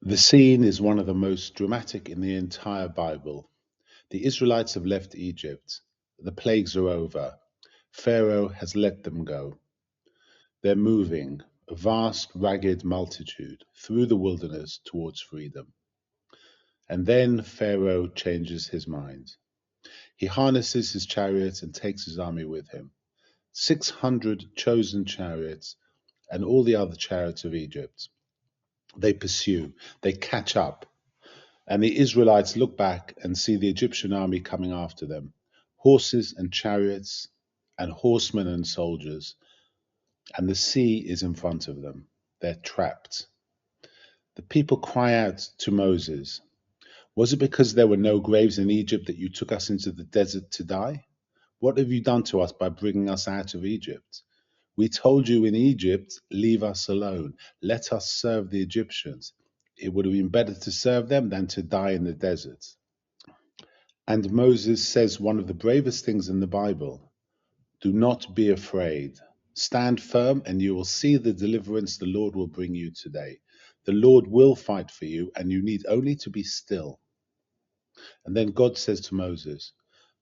The scene is one of the most dramatic in the entire Bible. The Israelites have left Egypt. The plagues are over. Pharaoh has let them go. They're moving, a vast, ragged multitude, through the wilderness towards freedom. And then Pharaoh changes his mind. He harnesses his chariots and takes his army with him. 600 chosen chariots and all the other chariots of Egypt. They pursue, they catch up. And the Israelites look back and see the Egyptian army coming after them, horses and chariots, and horsemen and soldiers, and the sea is in front of them. They're trapped. The people cry out to Moses, "Was it because there were no graves in Egypt that you took us into the desert to die? What have you done to us by bringing us out of Egypt? We told you in Egypt, leave us alone, let us serve the Egyptians. It would have been better to serve them than to die in the desert." And Moses says one of the bravest things in the Bible: do not be afraid. Stand firm, and you will see the deliverance the Lord will bring you today. The Lord will fight for you, and you need only to be still. And then God says to Moses,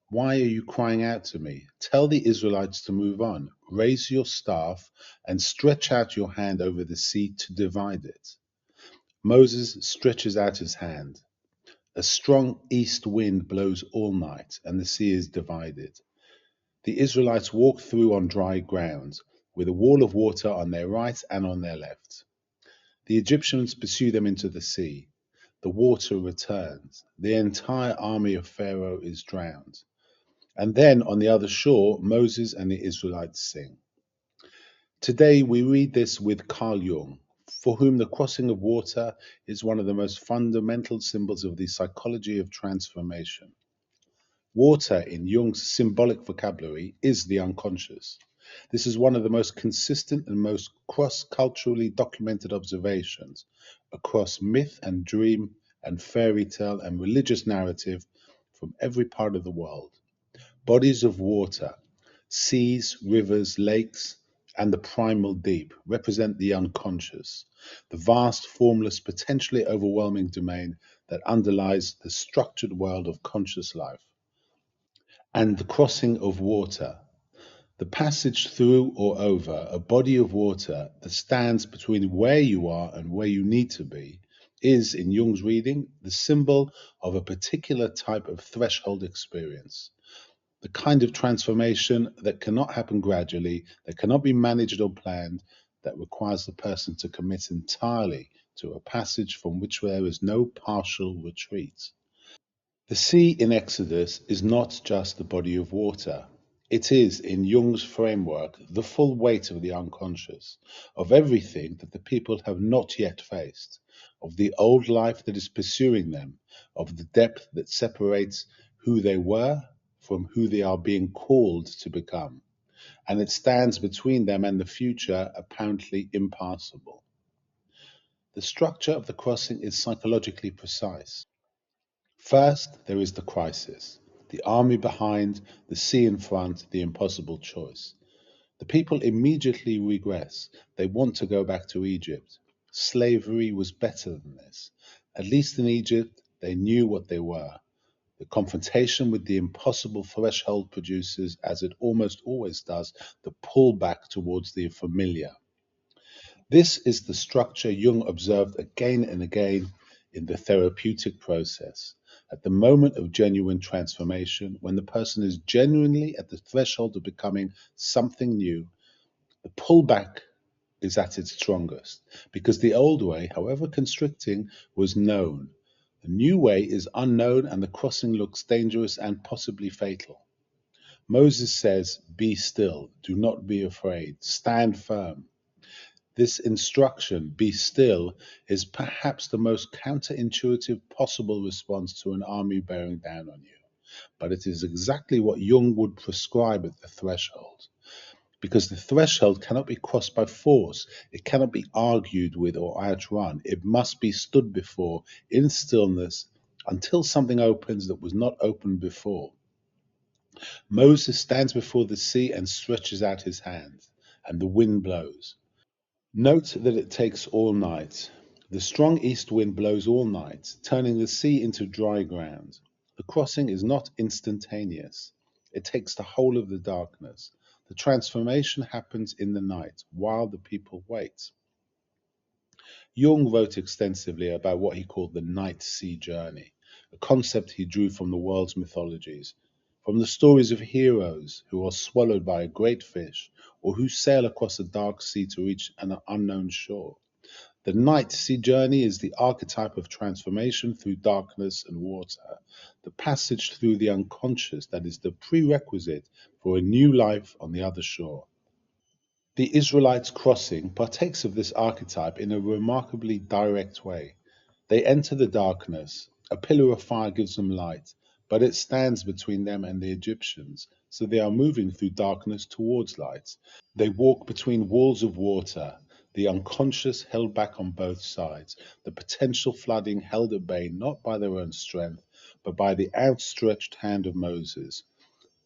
"Why are you crying out to me? Tell the Israelites to move on. Raise your staff and stretch out your hand over the sea to divide it." Moses stretches out his hand. A strong east wind blows all night, and the sea is divided. The Israelites walk through on dry ground, with a wall of water on their right and on their left. The Egyptians pursue them into the sea. The water returns. The entire army of Pharaoh is drowned. And then on the other shore, Moses and the Israelites sing. Today we read this with Carl Jung, for whom the crossing of water is one of the most fundamental symbols of the psychology of transformation. Water, in Jung's symbolic vocabulary, is the unconscious. This is one of the most consistent and most cross-culturally documented observations across myth and dream and fairy tale and religious narrative from every part of the world. Bodies of water, seas, rivers, lakes, and the primal deep represent the unconscious, the vast, formless, potentially overwhelming domain that underlies the structured world of conscious life. And the crossing of water, the passage through or over a body of water that stands between where you are and where you need to be, is, in Jung's reading, the symbol of a particular type of threshold experience. The kind of transformation that cannot happen gradually, that cannot be managed or planned, that requires the person to commit entirely to a passage from which there is no partial retreat. The sea in Exodus is not just a body of water. It is, in Jung's framework, the full weight of the unconscious, of everything that the people have not yet faced, of the old life that is pursuing them, of the depth that separates who they were from who they are being called to become. And it stands between them and the future, apparently impassable. The structure of the crossing is psychologically precise. First, there is the crisis, the army behind, the sea in front, the impossible choice. The people immediately regress. They want to go back to Egypt. Slavery was better than this. At least in Egypt, they knew what they were. The confrontation with the impossible threshold produces, as it almost always does, the pull back towards the familiar. This is the structure Jung observed again and again in the therapeutic process. At the moment of genuine transformation, when the person is genuinely at the threshold of becoming something new, the pullback is at its strongest, because the old way, however constricting, was known. The new way is unknown, and the crossing looks dangerous and possibly fatal. Moses says, "Be still, do not be afraid, stand firm." This instruction, "be still," is perhaps the most counterintuitive possible response to an army bearing down on you. But it is exactly what Jung would prescribe at the threshold. Because the threshold cannot be crossed by force, it cannot be argued with or outrun. It must be stood before in stillness until something opens that was not open before. Moses stands before the sea and stretches out his hand, and the wind blows. Note that it takes all night. The strong east wind blows all night, turning the sea into dry ground. The crossing is not instantaneous. It takes the whole of the darkness. The transformation happens in the night while the people wait. Jung wrote extensively about what he called the night sea journey, a concept he drew from the world's mythologies, from the stories of heroes who are swallowed by a great fish or who sail across a dark sea to reach an unknown shore. The night sea journey is the archetype of transformation through darkness and water, the passage through the unconscious that is the prerequisite for a new life on the other shore. The Israelites crossing partakes of this archetype in a remarkably direct way. They enter the darkness, a pillar of fire gives them light, but it stands between them and the Egyptians, so they are moving through darkness towards light. They walk between walls of water, the unconscious held back on both sides, the potential flooding held at bay not by their own strength, but by the outstretched hand of Moses.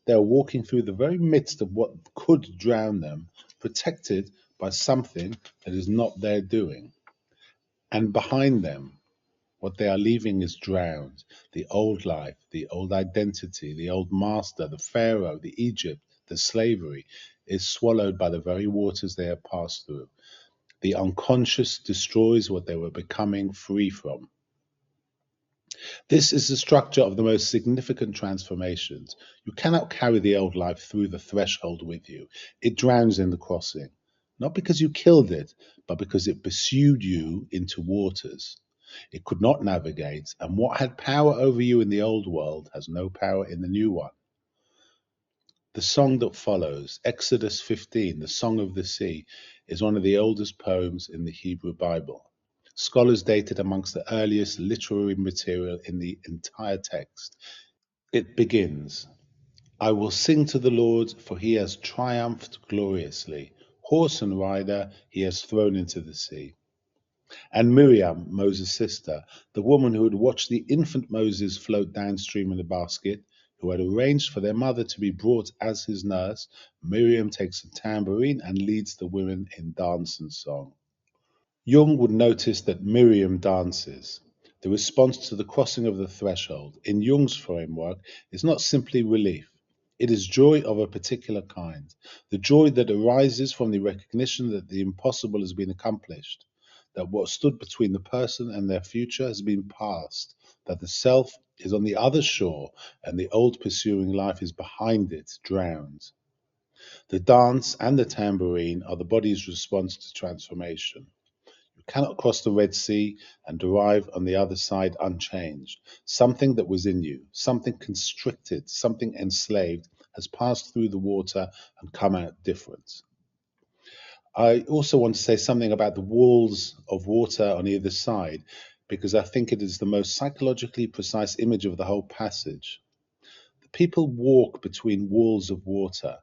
They are walking through the very midst of what could drown them, protected by something that is not their doing. And behind them, what they are leaving is drowned. The old life, the old identity, the old master, the Pharaoh, the Egypt, the slavery is swallowed by the very waters they have passed through. The unconscious destroys what they were becoming free from. This is the structure of the most significant transformations. You cannot carry the old life through the threshold with you. It drowns in the crossing, not because you killed it, but because it pursued you into waters. It could not navigate, and what had power over you in the old world has no power in the new one. The song that follows, Exodus 15, the Song of the Sea, is one of the oldest poems in the Hebrew Bible. Scholars date it amongst the earliest literary material in the entire text. It begins, I will sing to the Lord, for he has triumphed gloriously. Horse and rider he has thrown into the sea. And Miriam, Moses' sister, the woman who had watched the infant Moses float downstream in a basket, who had arranged for their mother to be brought as his nurse, Miriam takes a tambourine and leads the women in dance and song. Jung would notice that Miriam dances. The response to the crossing of the threshold, in Jung's framework, is not simply relief. It is joy of a particular kind, the joy that arises from the recognition that the impossible has been accomplished, that what stood between the person and their future has been passed, that the self is on the other shore and the old pursuing life is behind it, drowned. The dance and the tambourine are the body's response to transformation. You cannot cross the Red Sea and arrive on the other side unchanged. Something that was in you, something constricted, something enslaved, has passed through the water and come out different. I also want to say something about the walls of water on either side, because I think it is the most psychologically precise image of the whole passage. The people walk between walls of water.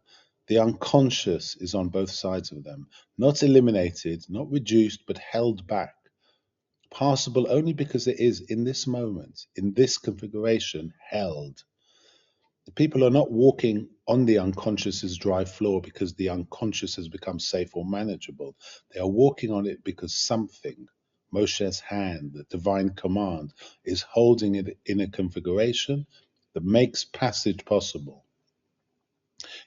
The unconscious is on both sides of them, not eliminated, not reduced, but held back. Passable only because it is, in this moment, in this configuration, held. The people are not walking on the unconscious's dry floor because the unconscious has become safe or manageable. They are walking on it because something, Moshe's hand, the divine command, is holding it in a configuration that makes passage possible.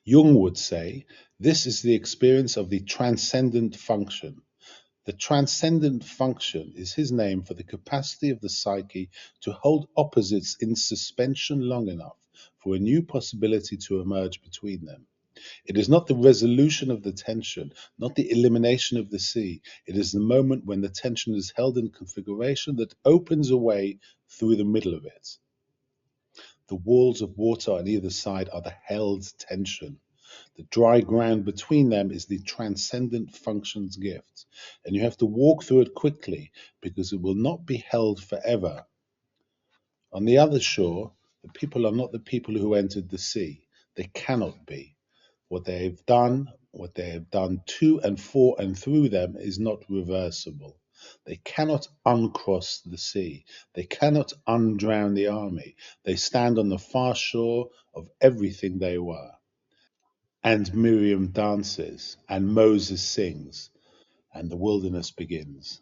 Jung would say this is the experience of the transcendent function. The transcendent function is his name for the capacity of the psyche to hold opposites in suspension long enough for a new possibility to emerge between them. It is not the resolution of the tension, not the elimination of the sea. It is the moment when the tension is held in configuration that opens a way through the middle of it. The walls of water on either side are the held tension. The dry ground between them is the transcendent function's gift, and you have to walk through it quickly because it will not be held forever. On the other shore, the people are not the people who entered the sea. They cannot be. What they have done to and for and through them is not reversible. They cannot uncross the sea. They cannot undrown the army. They stand on the far shore of everything they were. And Miriam dances, and Moses sings, and the wilderness begins.